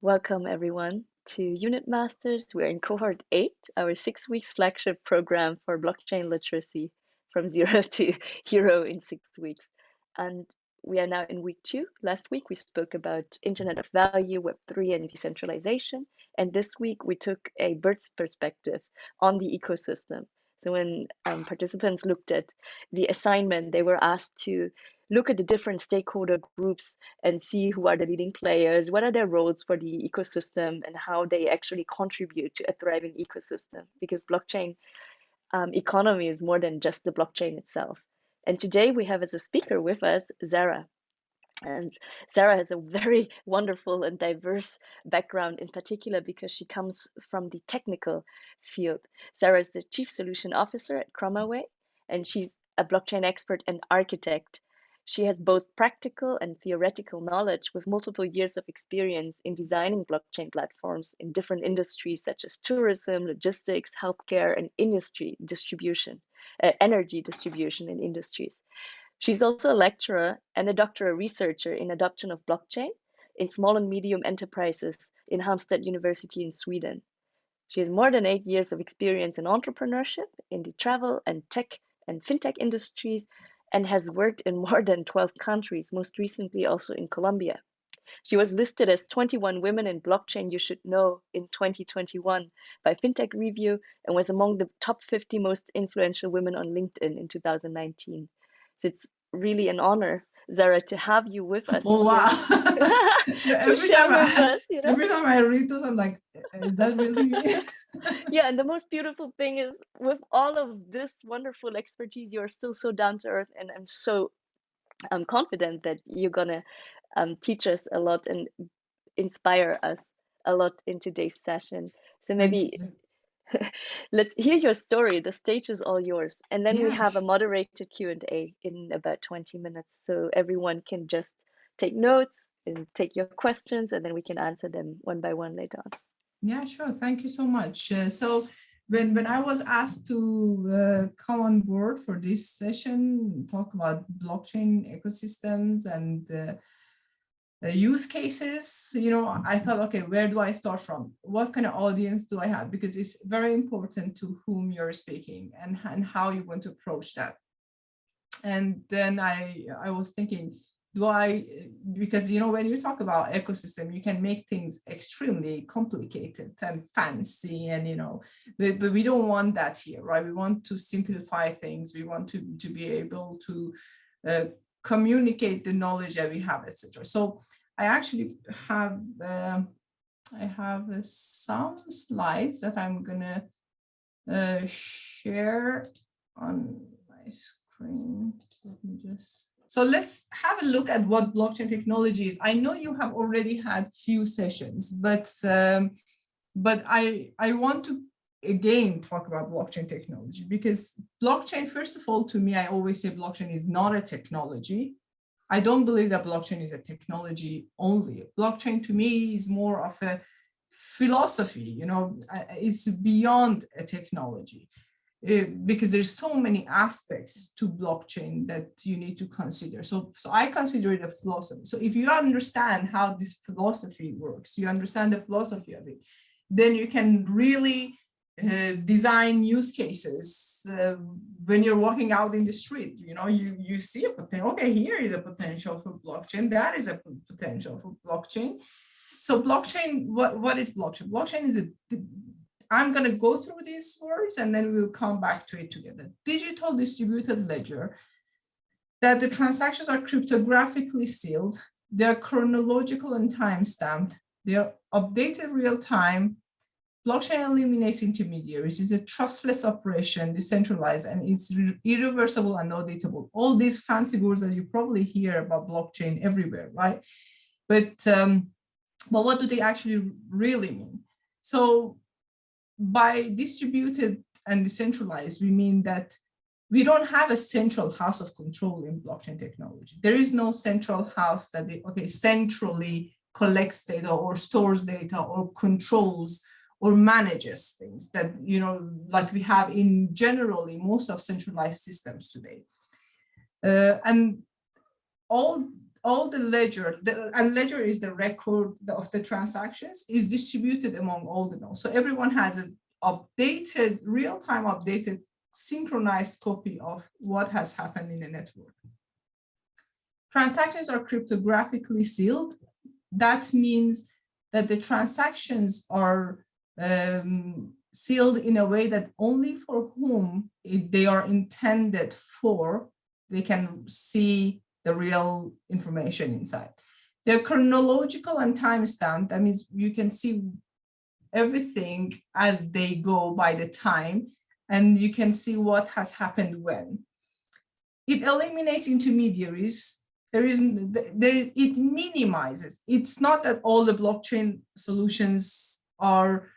Welcome everyone to Unit Masters. We're in cohort 8, our 6 weeks flagship program for blockchain literacy from zero to hero in 6 weeks. And we are now in week 2. Last week we spoke about Internet of Value, Web3 and decentralization. And this week we took a bird's perspective on the ecosystem. So when participants looked at the assignment, they were asked to look at the different stakeholder groups and see who are the leading players, what are their roles for the ecosystem, and how they actually contribute to a thriving ecosystem. Because blockchain economy is more than just the blockchain itself. And today we have as a speaker with us Zara. And Zara has a very wonderful and diverse background, in particular because she comes from the technical field. Zara is the Chief Solution Officer at Cromaway, and she's a blockchain expert and architect. She has both practical and theoretical knowledge with multiple years of experience in designing blockchain platforms in different industries such as tourism, logistics, healthcare, and energy distribution in industries. She's also a lecturer and a doctoral researcher in adoption of blockchain in small and medium enterprises in Halmstad University in Sweden. She has more than 8 years of experience in entrepreneurship in the travel and tech and fintech industries, and has worked in more than 12 countries, most recently also in Colombia. She was listed as 21 Women in Blockchain You Should Know in 2021 by FinTech Review and was among the top 50 most influential women on LinkedIn in 2019. So it's really an honor, Zara, to have you with us. Oh, wow. Every time I read those, I'm like, is that really me? Yeah, and the most beautiful thing is with all of this wonderful expertise, you're still so down to earth, and I'm confident that you're gonna teach us a lot and inspire us a lot in today's session. So maybe let's hear your story. The stage is all yours, and then we have a moderated Q&A in about 20 minutes, so everyone can just take notes and take your questions, and then we can answer them one by one later on. Yeah, sure. Thank you so much. So when I was asked to come on board for this session, talk about blockchain ecosystems and use cases, I thought, okay, where do I start from? What kind of audience do I have? Because it's very important to whom you're speaking and how you want to approach that. And then I was thinking, because when you talk about ecosystem, you can make things extremely complicated and fancy, and but we don't want that here, right? We want to simplify things. We want to be able to communicate the knowledge that we have, etc. So I actually have some slides that I'm gonna share on my screen. Let me just. So let's have a look at what blockchain technology is. I know you have already had few sessions, but I want to again talk about blockchain technology, because blockchain, first of all, to me, I always say blockchain is not a technology. I don't believe that blockchain is a technology only. Blockchain to me is more of a philosophy, it's beyond a technology. Because there's so many aspects to blockchain that you need to consider. So I consider it a philosophy. So if you understand how this philosophy works, you understand the philosophy of it, then you can really design use cases when you're walking out in the street. You see a potential. Okay, here is a potential for blockchain. That is a potential for blockchain. So blockchain, what is blockchain? Blockchain is I'm going to go through these words and then we'll come back to it together. Digital distributed ledger, that the transactions are cryptographically sealed, they're chronological and time-stamped, they're updated real time. Blockchain eliminates intermediaries. It's a trustless operation, decentralized, and it's irreversible and auditable. All these fancy words that you probably hear about blockchain everywhere, right? But what do they actually really mean? So by distributed and decentralized, we mean that we don't have a central house of control in blockchain technology. There is no central house that centrally collects data or stores data or controls or manages things that, like we have in generally most of centralized systems today. And all all the ledger, and ledger is the record of the transactions, is distributed among all the nodes. So everyone has an updated, real-time updated, synchronized copy of what has happened in the network. Transactions are cryptographically sealed. That means that the transactions are sealed in a way that only for whom they are intended for, they can see the real information inside. They're chronological and time-stamped. That means you can see everything as they go by the time, and you can see what has happened when. It eliminates intermediaries. It minimizes. It's not that all the blockchain solutions are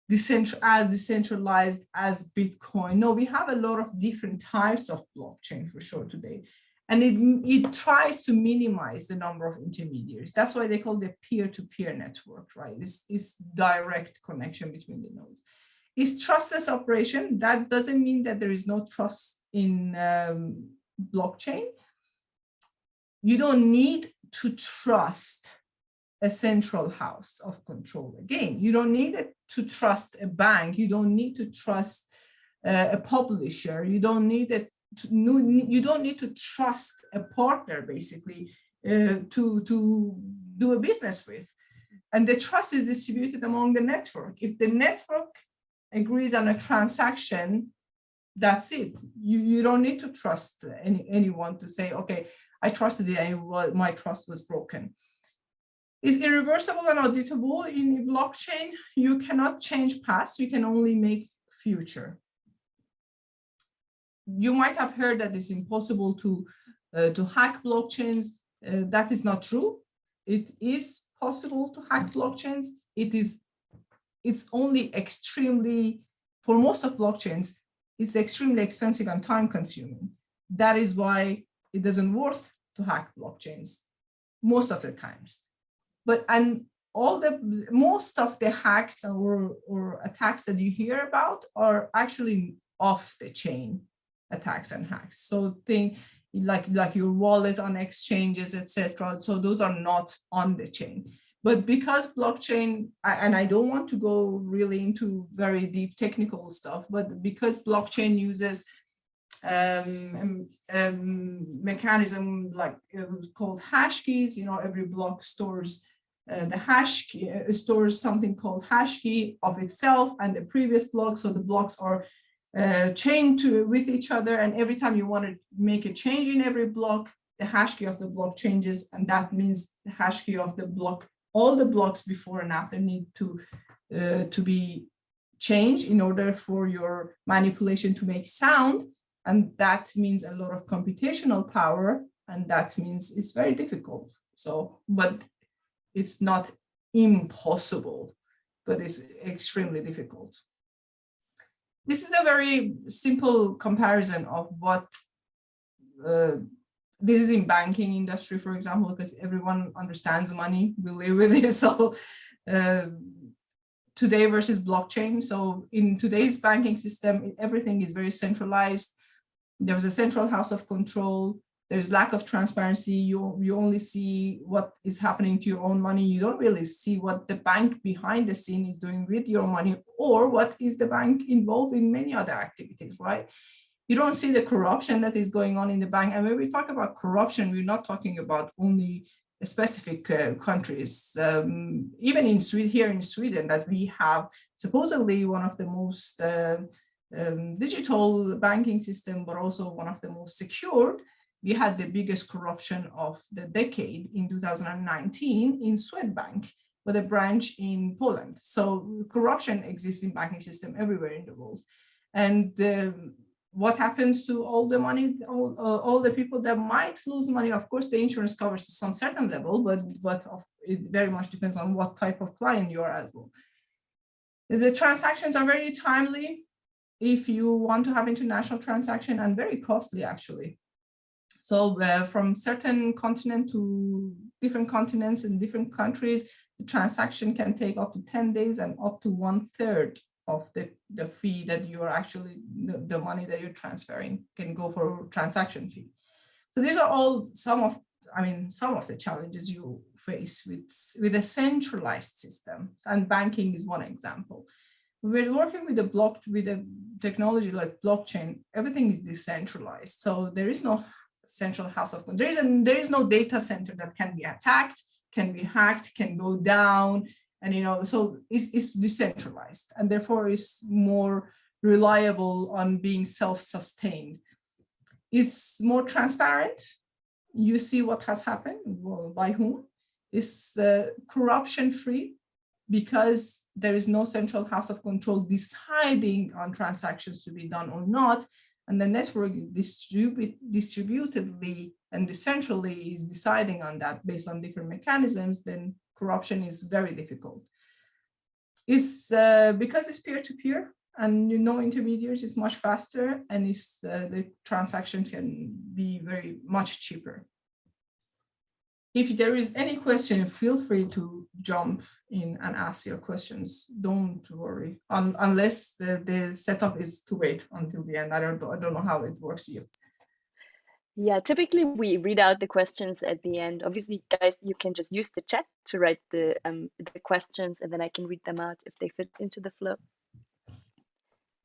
decentralized as Bitcoin. No, we have a lot of different types of blockchain for sure today. And it tries to minimize the number of intermediaries. That's why they call it a peer-to-peer network, right? It's direct connection between the nodes. It's trustless operation. That doesn't mean that there is no trust in blockchain. You don't need to trust a central house of control. Again, you don't need to trust a bank. You don't need to trust a publisher. You don't need to trust a partner, basically, to do a business with. And the trust is distributed among the network. If the network agrees on a transaction, that's it. You don't need to trust anyone to say, okay, I trusted it and my trust was broken. It's irreversible and auditable. In blockchain, you cannot change past, you can only make future. You might have heard that it's impossible to hack blockchains. That is not true. It is possible to hack blockchains. It's only extremely, for most of blockchains, it's extremely expensive and time consuming. That is why it doesn't worth to hack blockchains most of the times. And most of the hacks or attacks that you hear about are actually off the chain attacks and hacks. So think like your wallet on exchanges, etc. So those are not on the chain. But because blockchain, and I don't want to go really into very deep technical stuff, but because blockchain uses mechanism like called hash keys, every block stores the hash key, stores something called hash key of itself and the previous block. So the blocks are chained with each other, and every time you want to make a change in every block, the hash key of the block changes, and that means the hash key of the block, all the blocks before and after need to be changed in order for your manipulation to make sound, and that means a lot of computational power, and that means it's very difficult. So, but it's not impossible, but it's extremely difficult. This is a very simple comparison of what this is in banking industry, for example, because everyone understands money, we live with it. So today versus blockchain. So in today's banking system, everything is very centralized. There's a central house of control. There's lack of transparency. You only see what is happening to your own money. You don't really see what the bank behind the scene is doing with your money, or what is the bank involved in many other activities, right? You don't see the corruption that is going on in the bank. And when we talk about corruption, we're not talking about only specific countries. Even in Sweden, here in Sweden, that we have supposedly one of the most digital banking system, but also one of the most secured. We had the biggest corruption of the decade in 2019 in Swedbank, with a branch in Poland. So corruption exists in banking system everywhere in the world. And what happens to all the money, all the people that might lose money? Of course, the insurance covers to some certain level, but it very much depends on what type of client you are as well. The transactions are very timely if you want to have international transaction, and very costly actually. So from certain continent to different continents in different countries, the transaction can take up to 10 days and up to 1/3 of the fee that you are actually, the money that you're transferring can go for transaction fee. So these are all some of I mean, some of the challenges you face with a centralized system, and banking is one example. We're working with a technology like blockchain. Everything is decentralized, so there is no central house of control. There is no data center that can be attacked, can be hacked, can go down, and so it's decentralized, and therefore is more reliable on being self-sustained. It's more transparent. You see what has happened, well, by whom. It's corruption-free because there is no central house of control deciding on transactions to be done or not, and the network distributedly and decentrally is deciding on that based on different mechanisms, then corruption is very difficult. It's because it's peer-to-peer, and intermediaries, is much faster, and the transactions can be very much cheaper. If there is any question, feel free to jump in and ask your questions. Don't worry, unless the setup is to wait until the end. I don't know how it works here. Yeah, typically we read out the questions at the end. Obviously, guys, you can just use the chat to write the questions, and then I can read them out if they fit into the flow.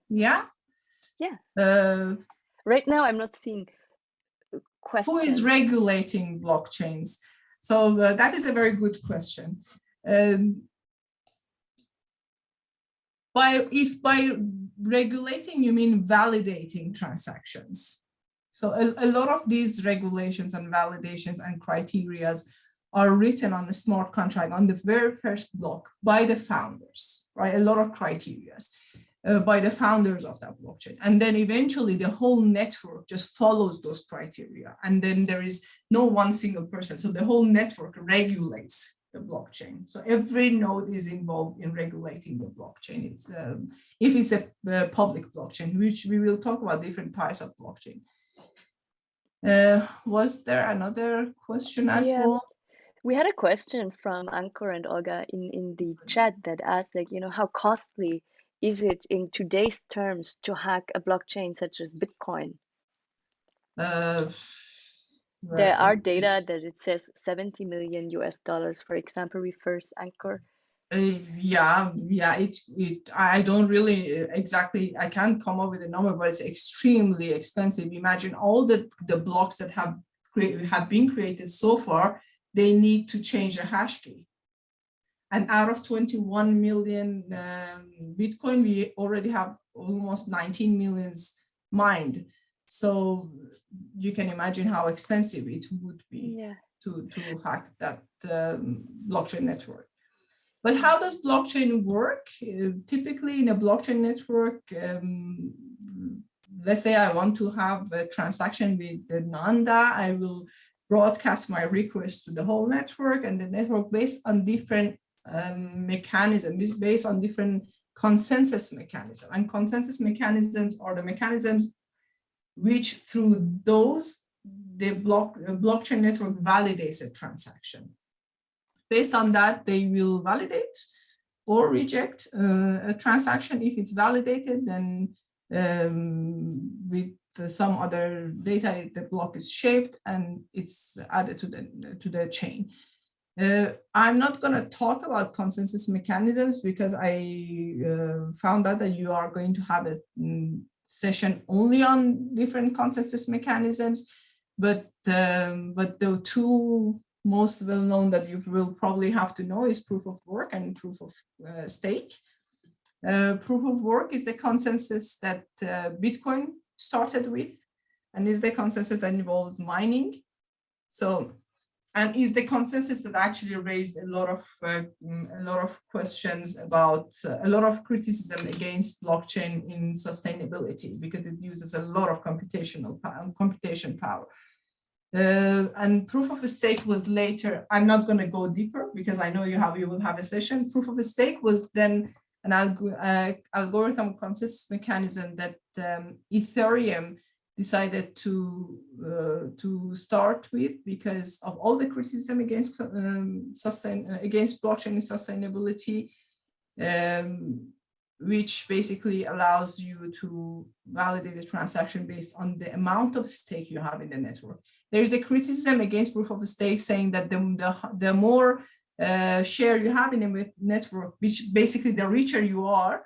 Yeah. Yeah. Right now, I'm not seeing questions. Who is regulating blockchains? So that is a very good question. If by regulating you mean validating transactions. So a lot of these regulations and validations and criterias are written on a smart contract on the very first block by the founders, right? A lot of criterias by the founders of that blockchain. And then eventually the whole network just follows those criteria. And then there is no one single person. So the whole network regulates the blockchain. So every node is involved in regulating the blockchain. It's if it's a public blockchain, which we will talk about different types of blockchain. Was there another question as well? We had a question from Ankur and Olga in the chat that asked, like, how costly is it in today's terms to hack a blockchain such as Bitcoin? There are data that it says $70 million US, for example, refers Ankur. Yeah. I don't really exactly, I can't come up with a number, but it's extremely expensive. Imagine all the blocks that have been created so far, they need to change the hash key. And out of 21 million Bitcoin, we already have almost 19 millions mined. So you can imagine how expensive it would be to hack that blockchain network. But how does blockchain work? Typically in a blockchain network, let's say I want to have a transaction with Nanda, I will broadcast my request to the whole network, and the network based on different mechanisms, based on different consensus mechanisms. And consensus mechanisms are the mechanisms which through those, the blockchain network validates a transaction. Based on that, they will validate or reject a transaction. If it's validated, then with some other data, the block is shaped and it's added to the chain. I'm not going to talk about consensus mechanisms because I found out that you are going to have a session only on different consensus mechanisms, but the two most well-known that you will probably have to know is proof of work and proof of stake. Proof of work is the consensus that Bitcoin started with, and is the consensus that involves mining. So, and is the consensus that actually raised a lot of questions about a lot of criticism against blockchain in sustainability because it uses a lot of computation power. And proof of stake was later. I'm not going to go deeper because I know you will have a session. Proof of stake was then an algorithm consensus mechanism that Ethereum decided to start with because of all the criticism against blockchain sustainability, which basically allows you to validate a transaction based on the amount of stake you have in the network. there is a criticism against proof of stake saying that the more share you have in a network, which basically the richer you are,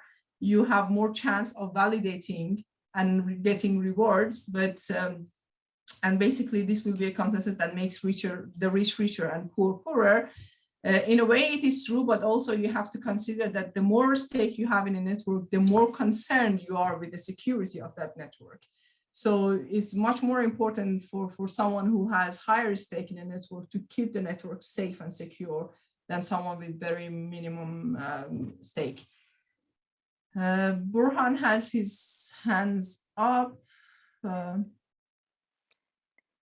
you have more chance of validating and getting rewards. But and basically this will be a consensus that makes the rich richer and poor poorer. In a way it is true, but also you have to consider that the more stake you have in a network, the more concerned you are with the security of that network. So it's much more important for someone who has higher stake in a network to keep the network safe and secure than someone with very minimum stake. Burhan has his hands up.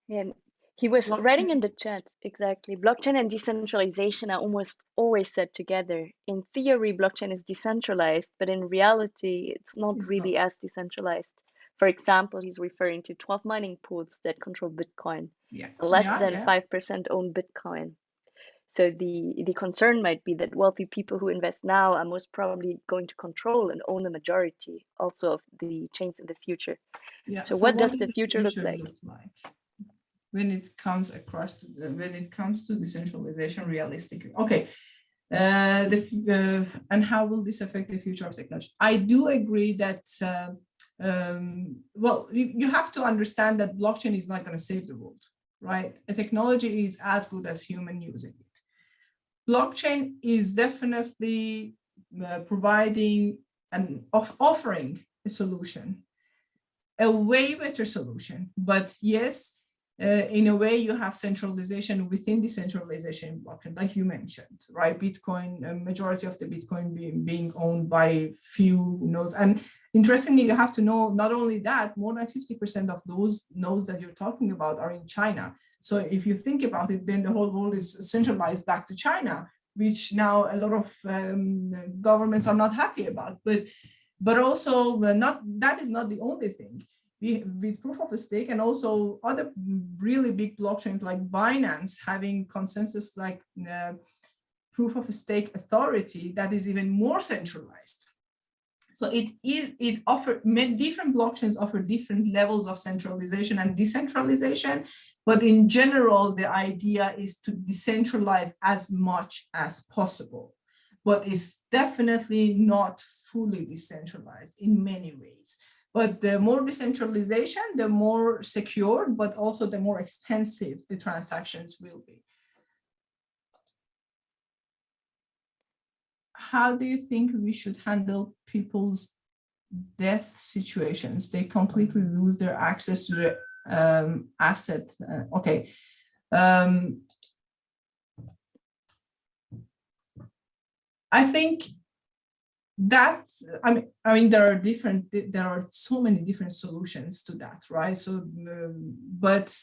Yeah, he was writing in the chat, exactly. Blockchain and decentralization are almost always said together. In theory, blockchain is decentralized, but in reality, it's not really as decentralized. For example, he's referring to 12 mining pools that control Bitcoin. Yeah. Less than 5% own Bitcoin. So the concern might be that wealthy people who invest now are most probably going to control and own the majority also of the chains in the future. Yeah. So what does the future look like? When it comes to decentralization realistically? Okay. And how will this affect the future of technology? I do agree that, well, you have to understand that blockchain is not going to save the world, right? The technology is as good as human using it. Blockchain is definitely providing and offering a solution, a way better solution. But yes, in a way, you have centralization within decentralization in blockchain, like you mentioned, right? Bitcoin, a majority of the Bitcoin being owned by few nodes. And interestingly, you have to know not only that, more than 50% of those nodes that you're talking about are in China. So if you think about it, then the whole world is centralized back to China, which now a lot of governments are not happy about. But also, that is not the only thing. With proof of stake and also other really big blockchains like Binance having consensus like proof of stake authority that is even more centralized. So different blockchains offer different levels of centralization and decentralization, but in general, the idea is to decentralize as much as possible, but it's definitely not fully decentralized in many ways. But the more decentralization, the more secure, but also the more expensive the transactions will be. How do you think we should handle people's death situations? They completely lose their access to the asset. Okay. I think that I mean there are so many different solutions to that, right? So but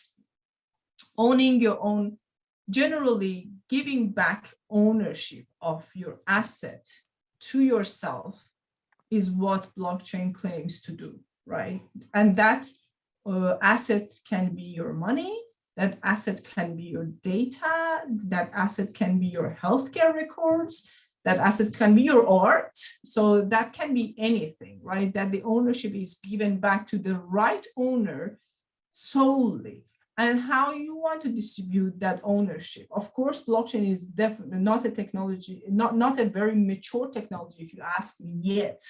owning your own, generally giving back ownership of your asset to yourself is what blockchain claims to do, right? And that asset can be your money, that asset can be your data, that asset can be your healthcare records, that asset can be your art. So that can be anything, right? That the ownership is given back to the right owner solely. And how you want to distribute that ownership. Of course, blockchain is definitely not a technology, not a very mature technology, if you ask me yet.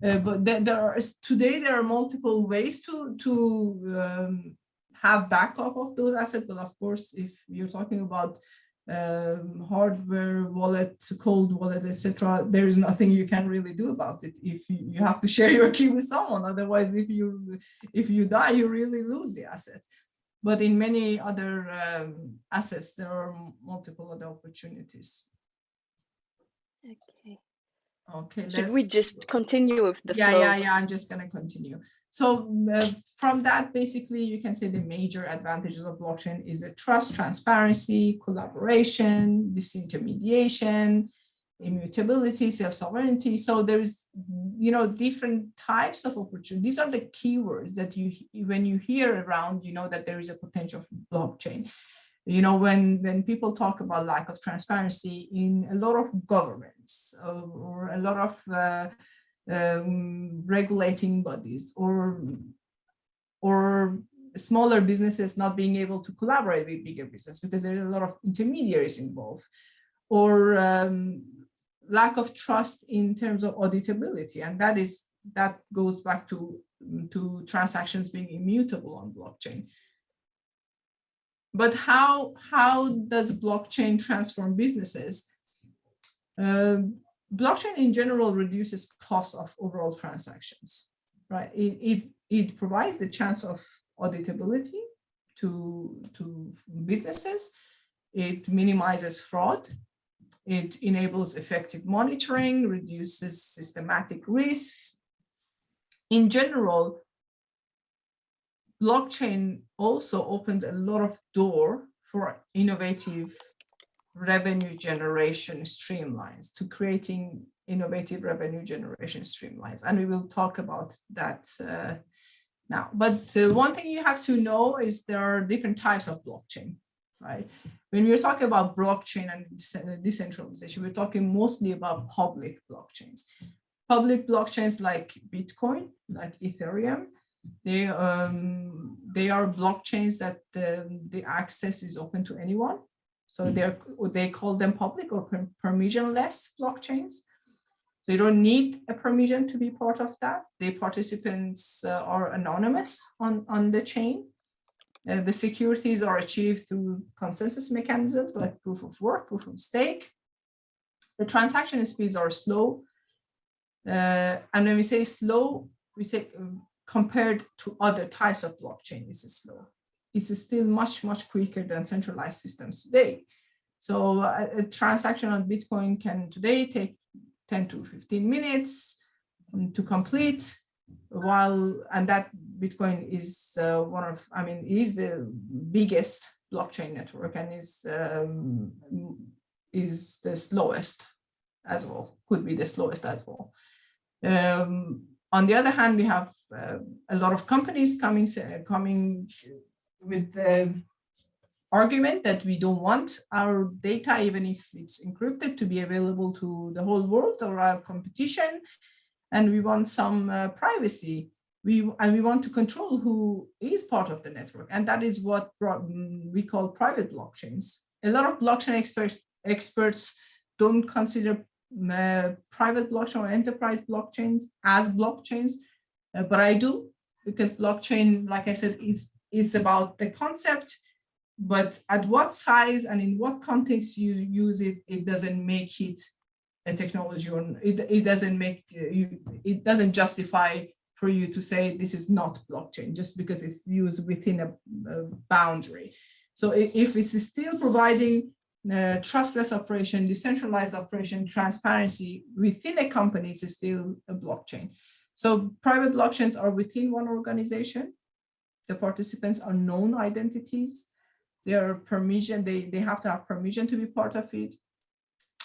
But today there are multiple ways to have backup of those assets. But of course, if you're talking about hardware wallet, cold wallet, etc., there is nothing you can really do about it. If you have to share your key with someone, otherwise, if you die, you really lose the asset. But in many other assets, there are multiple other opportunities. Okay. Okay. Should we just continue with the flow? Yeah. I'm just going to continue. So from that, basically, you can say the major advantages of blockchain is the trust, transparency, collaboration, disintermediation, immutability, self-sovereignty. So there's, different types of opportunities. These are the keywords that when you hear around, that there is a potential for blockchain. When people talk about lack of transparency in a lot of governments or a lot of regulating bodies or smaller businesses not being able to collaborate with bigger business because there's a lot of intermediaries involved, or lack of trust in terms of auditability, and that goes back to transactions being immutable on blockchain. But how does blockchain transform businesses? Blockchain in general reduces cost of overall transactions, right? It provides the chance of auditability to businesses. It minimizes fraud. It enables effective monitoring, reduces systematic risks. In general, blockchain also opens a lot of doors for innovative revenue generation streamlines, to creating innovative revenue generation streamlines. And we will talk about that now. But one thing you have to know is there are different types of blockchain, right? When we're talking about blockchain and decentralization, we're talking mostly about public blockchains. Public blockchains like Bitcoin, like Ethereum, they are blockchains that the access is open to anyone. So they call them public or permissionless blockchains. So you don't need a permission to be part of that. The participants are anonymous on the chain. The securities are achieved through consensus mechanisms like proof of work, proof of stake. The transaction speeds are slow. And when we say slow, we say compared to other types of blockchain, this is slow. It's still much quicker than centralized systems today. So a transaction on Bitcoin can today take 10 to 15 minutes to complete, and that Bitcoin is is the biggest blockchain network and is the slowest as well, could be the slowest as well. On the other hand, we have a lot of companies coming with the argument that we don't want our data, even if it's encrypted, to be available to the whole world or our competition, and we want some privacy. We want to control who is part of the network, and that is what we call private blockchains. A lot of blockchain experts don't consider private blockchain or enterprise blockchains as blockchains, but I do, because blockchain, like I said, is about the concept, but at what size and in what context you use it, it doesn't make it a technology, or it doesn't justify for you to say this is not blockchain just because it's used within a boundary. So if it's still providing trustless operation, decentralized operation, transparency within a company, it's still a blockchain. So private blockchains are within one organization. The participants are known identities. They are they have to have permission to be part of it.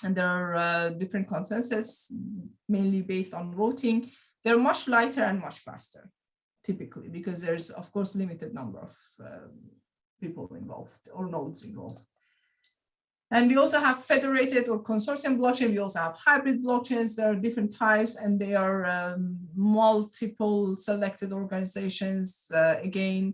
And there are different consensus, mainly based on voting. They're much lighter and much faster, typically, because there's, of course, limited number of people involved or nodes involved. And we also have federated or consortium blockchain. We also have hybrid blockchains. There are different types, and they are multiple selected organizations. Again,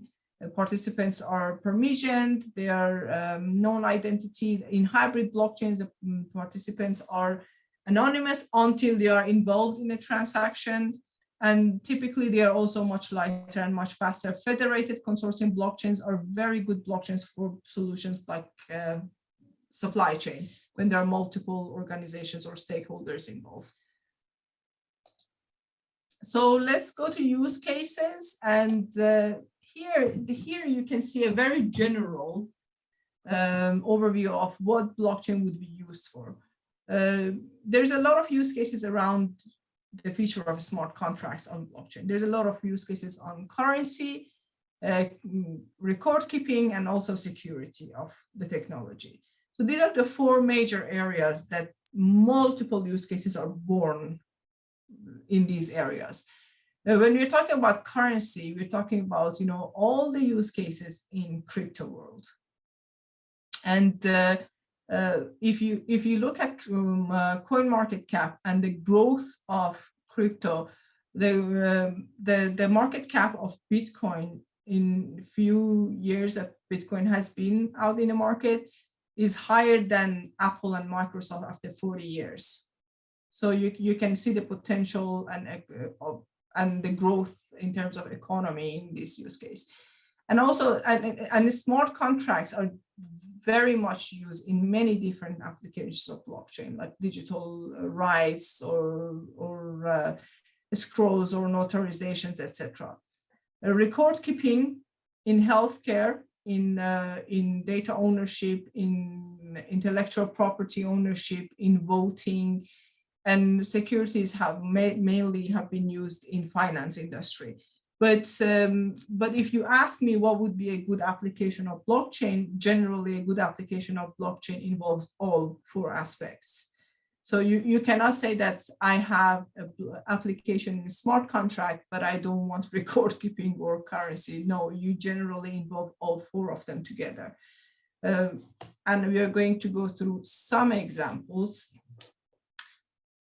participants are permissioned. They are known identity. In hybrid blockchains, participants are anonymous until they are involved in a transaction. And typically, they are also much lighter and much faster. Federated consortium blockchains are very good blockchains for solutions like supply chain, when there are multiple organizations or stakeholders involved. So let's go to use cases. And here you can see a very general overview of what blockchain would be used for. There's a lot of use cases around the feature of smart contracts on blockchain. There's a lot of use cases on currency, record keeping, and also security of the technology. So these are the four major areas that multiple use cases are born in these areas. When we're talking about currency, we're talking about, all the use cases in crypto world. And if you look at coin market cap and the growth of crypto, the market cap of Bitcoin in few years that Bitcoin has been out in the market is higher than Apple and Microsoft after 40 years. So you can see the potential and the growth in terms of economy in this use case. And also, and the smart contracts are very much used in many different applications of blockchain, like digital rights or scrolls or notarizations, etc. Record keeping in healthcare, in data ownership, in intellectual property ownership, in voting, and securities have mainly have been used in finance industry. But if you ask me what would be a good application of blockchain, generally a good application of blockchain involves all four aspects. So you cannot say that I have an application in a smart contract, but I don't want record keeping or currency. No, you generally involve all four of them together. And we are going to go through some examples.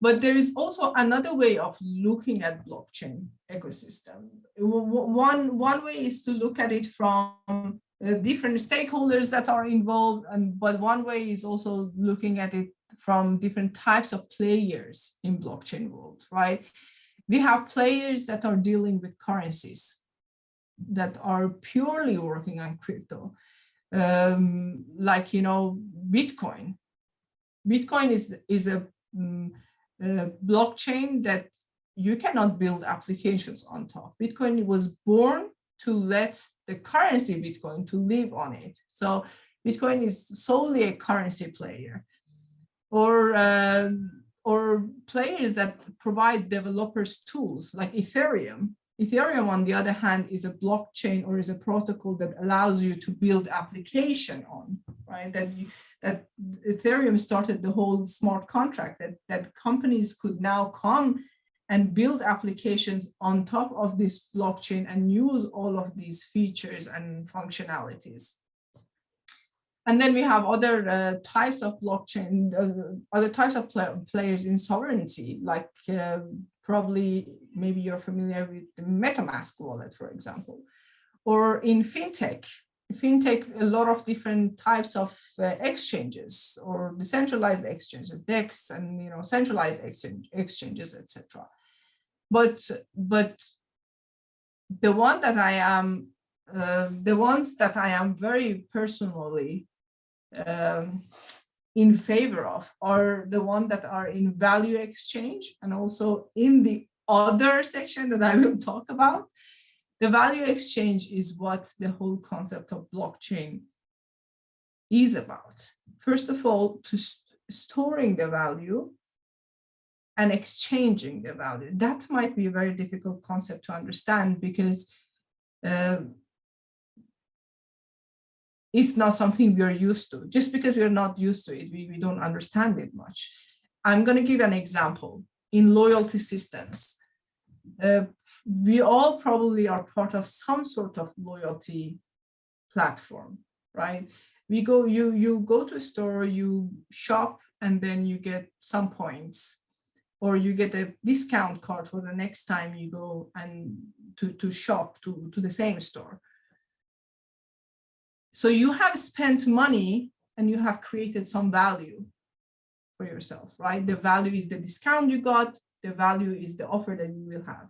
But there is also another way of looking at blockchain ecosystem. One way is to look at it from different stakeholders that are involved, but one way is also looking at it from different types of players in blockchain world, right? We have players that are dealing with currencies that are purely working on crypto, like, you know, Bitcoin. Bitcoin is a blockchain that you cannot build applications on top. Bitcoin was born to let the currency Bitcoin to live on it. So Bitcoin is solely a currency player, or players that provide developers tools like Ethereum. Ethereum, on the other hand, is a blockchain or is a protocol that allows you to build application on, right? That Ethereum started the whole smart contract that companies could now come and build applications on top of this blockchain and use all of these features and functionalities. And then we have other types of blockchain, other types of players in sovereignty, like probably maybe you're familiar with the MetaMask wallet, for example, or in fintech. A lot of different types of exchanges or decentralized exchanges, DEX, and, you know, centralized exchanges, etc. But the one that I am, the ones that I am very personally in favor of are the ones that are in value exchange, and also in the other section that I will talk about. The value exchange is what the whole concept of blockchain is about. First of all, to storing the value and exchanging the value. That might be a very difficult concept to understand because it's not something we're used to. Just because we're not used to it, we don't understand it much. I'm going to give an example. In loyalty systems, we all probably are part of some sort of loyalty platform, right? You go to a store, you shop, and then you get some points, or you get a discount card for the next time you go and to shop to the same store. So you have spent money and you have created some value for yourself, right? The value is the discount you got, the value is the offer that you will have.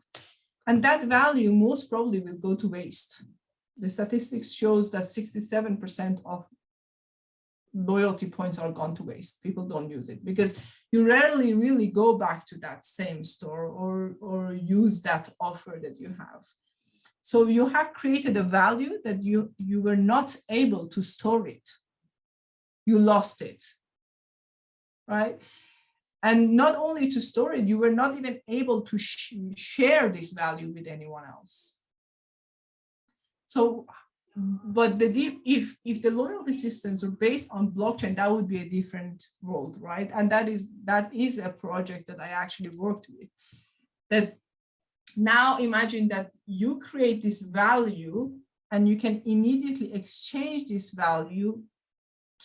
And that value most probably will go to waste. The statistics shows that 67% of loyalty points are gone to waste. People don't use it because you rarely really go back to that same store or use that offer that you have. So you have created a value that you were not able to store it. You lost it, right? And not only to store it, you were not even able to share this value with anyone else. So, but if the loyalty systems are based on blockchain, that would be a different world, right? And that is a project that I actually worked with. That now imagine that you create this value and you can immediately exchange this value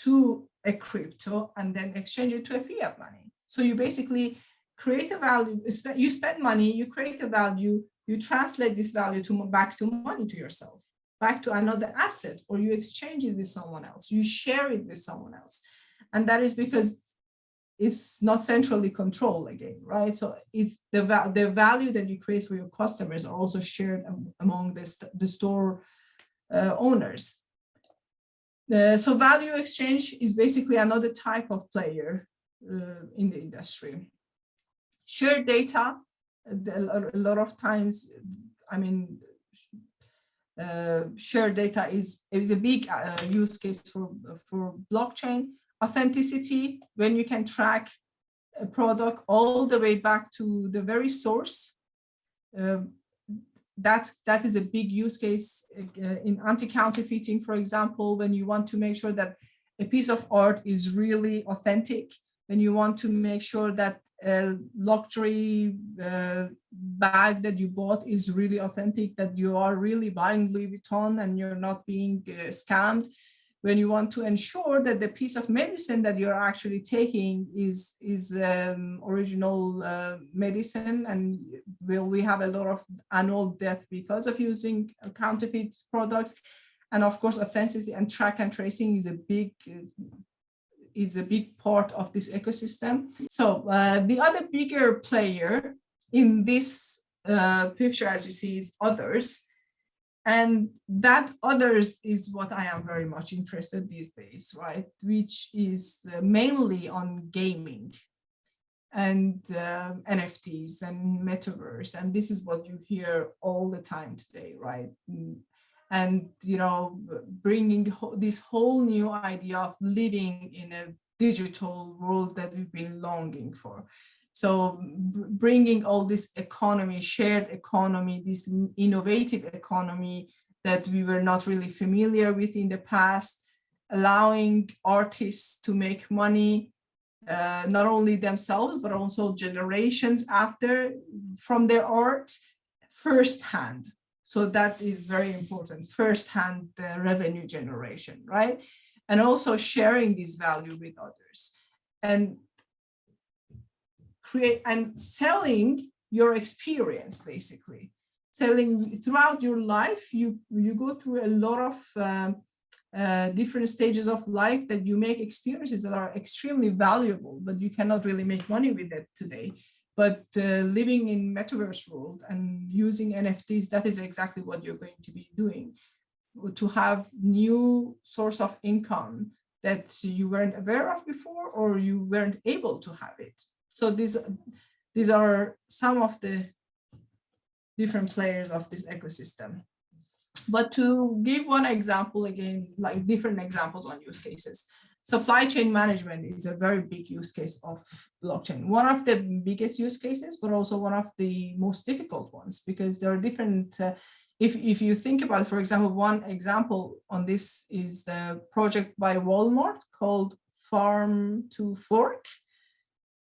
to a crypto and then exchange it to a fiat money. So you basically create a value, you spend money, you create a value, you translate this value back to money to yourself. back to another asset, or you exchange it with someone else, you share it with someone else. And that is because it's not centrally controlled again, right? So it's the value that you create for your customers are also shared among the store owners. So value exchange is basically another type of player in the industry. Shared data, a lot of times, I mean, shared data is a big use case for blockchain. Authenticity, when you can track a product all the way back to the very source, that is a big use case in anti-counterfeiting, for example, when you want to make sure that a piece of art is really authentic, when you want to make sure that a luxury bag that you bought is really authentic, that you are really buying Louis Vuitton and you're not being scammed, when you want to ensure that the piece of medicine that you're actually taking is original medicine, and we have a lot of annual death because of using counterfeit products. And of course, authenticity and track and tracing is a big part of this ecosystem. So the other bigger player in this picture, as you see, is others. And that others is what I am very much interested these days, right? Which is mainly on gaming and NFTs and Metaverse. And this is what you hear all the time today, right? And, you know, bringing this whole new idea of living in a digital world that we've been longing for. So bringing all this economy, shared economy, this innovative economy that we were not really familiar with in the past, allowing artists to make money, not only themselves, but also generations after from their art firsthand. So that is very important, firsthand revenue generation, right? And also sharing this value with others. And create and selling your experience, basically selling throughout your life. You go through a lot of different stages of life that you make experiences that are extremely valuable, but you cannot really make money with it today. But living in Metaverse world and using NFTs, that is exactly what you're going to be doing, to have new source of income that you weren't aware of before, or you weren't able to have it. So these are some of the different players of this ecosystem. But to give one example, again, like different examples on use cases, supply chain management is a very big use case of blockchain. One of the biggest use cases, but also one of the most difficult ones, because there are different, if you think about, for example, one example on this is the project by Walmart called Farm to Fork,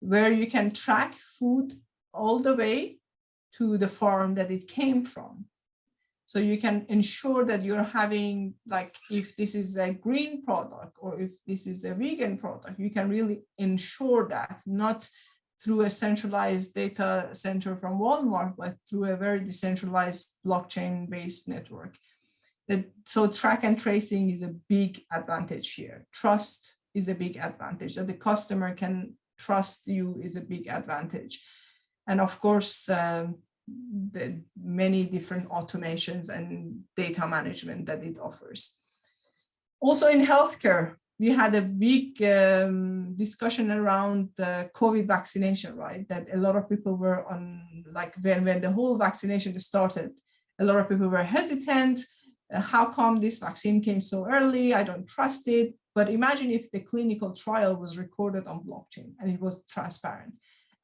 where you can track food all the way to the farm that it came from. So you can ensure that you're having, like, if this is a green product or if this is a vegan product, you can really ensure that, not through a centralized data center from Walmart, but through a very decentralized blockchain-based network. So track and tracing is a big advantage here. Trust is a big advantage, that the customer can trust you is a big advantage. And of course, the many different automations and data management that it offers. Also in healthcare, we had a big discussion around COVID vaccination, right? That a lot of people were on, like when the whole vaccination started, a lot of people were hesitant. How come this vaccine came so early? I don't trust it. But imagine if the clinical trial was recorded on blockchain and it was transparent.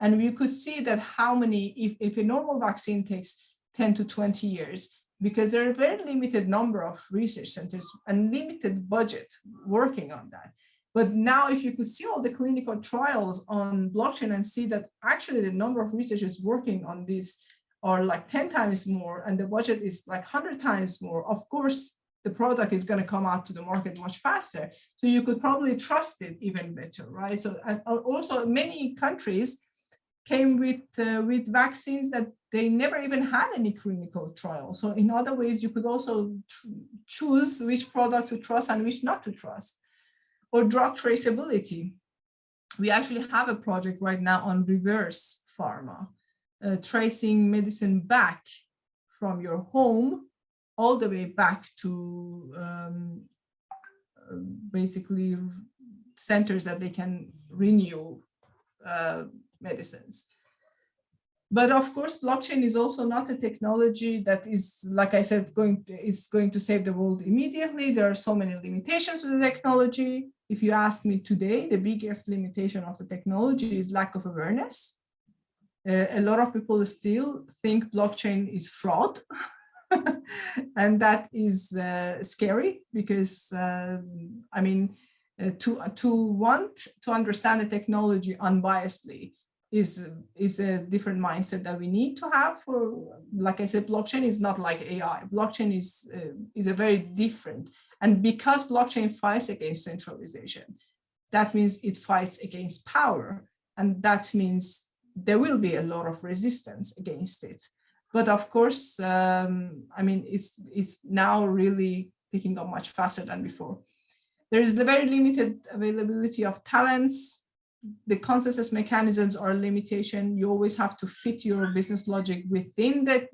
And we could see that how many, if a normal vaccine takes 10 to 20 years, because there are a very limited number of research centers and limited budget working on that. But now if you could see all the clinical trials on blockchain and see that actually the number of researchers working on this are like 10 times more, and the budget is like 100 times more, of course, the product is going to come out to the market much faster. So you could probably trust it even better, right? So, and also many countries came with vaccines that they never even had any clinical trial. So in other ways, you could also choose which product to trust and which not to trust. Or drug traceability. We actually have a project right now on reverse pharma, tracing medicine back from your home all the way back to basically centers that they can renew medicines. But of course, blockchain is also not a technology that is, like I said, going to save the world immediately. There are so many limitations to the technology. If you ask me today, the biggest limitation of the technology is lack of awareness. A lot of people still think blockchain is fraud. And that is scary because, I mean, to want to understand the technology unbiasedly is a different mindset that we need to have. For, like I said, blockchain is not like AI. Blockchain is a very different. And because blockchain fights against centralization, that means it fights against power. And that means there will be a lot of resistance against it. But of course, I mean, it's now really picking up much faster than before. There is the very limited availability of talents. The consensus mechanisms are a limitation. You always have to fit your business logic within the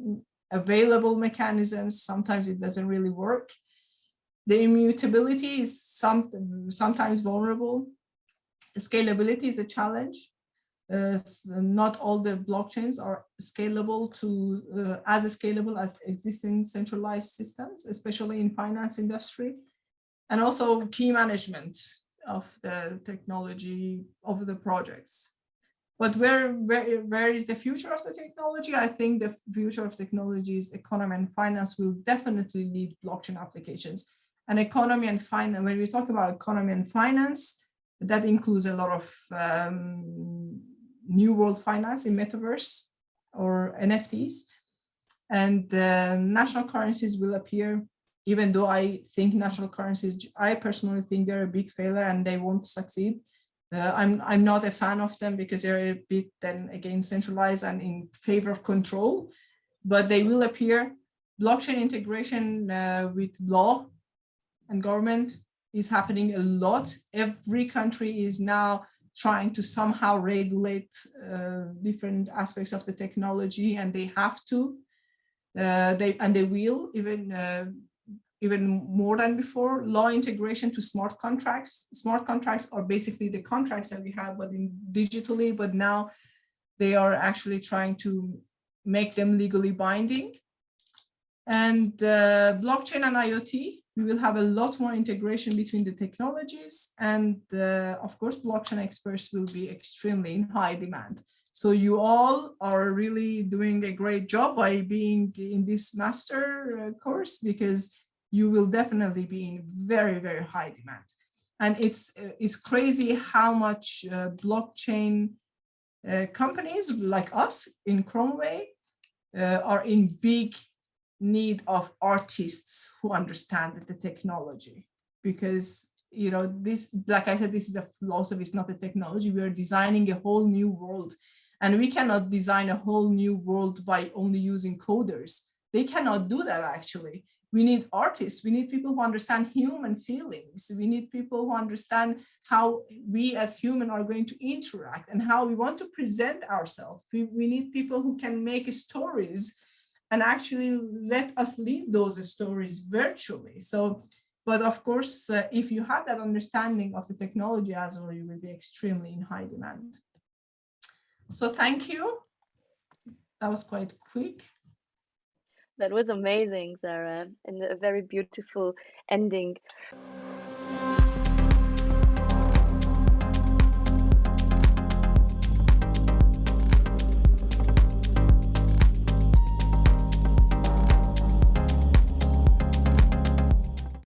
available mechanisms. Sometimes it doesn't really work. The immutability is sometimes vulnerable. Scalability is a challenge. Not all the blockchains are scalable to as scalable as existing centralized systems, especially in finance industry, and also key management of the technology of the projects. But where is the future of the technology? I think the future of technology is economy and finance will definitely lead blockchain applications. And economy and finance, when we talk about economy and finance, that includes a lot of new world finance in Metaverse or NFTs. And national currencies will appear, even though I think national currencies, I personally think they're a big failure and they won't succeed. I'm not a fan of them because they're a bit then again centralized and in favor of control, but they will appear. Blockchain integration with law and government is happening a lot. Every country is now trying to somehow regulate different aspects of the technology, and they have to. They will even more than before. Law integration to smart contracts. Smart contracts are basically the contracts that we have, but in digitally. But now they are actually trying to make them legally binding. And blockchain and IoT, we will have a lot more integration between the technologies. And of course, blockchain experts will be extremely in high demand. So you all are really doing a great job by being in this master course, because you will definitely be in very, very high demand. And it's crazy how much blockchain companies like us in Cromway are in big need of artists who understand the technology, because this, like I said, this is a philosophy, it's not a technology. We are designing a whole new world, and we cannot design a whole new world by only using coders. They cannot do that. Actually, we need artists, we need people who understand human feelings, we need people who understand how we as human are going to interact and how we want to present ourselves. We need people who can make stories and actually let us live those stories virtually. So, but of course, if you have that understanding of the technology as well, you will be extremely in high demand. So thank you. That was quite quick. That was amazing, Zara, and a very beautiful ending.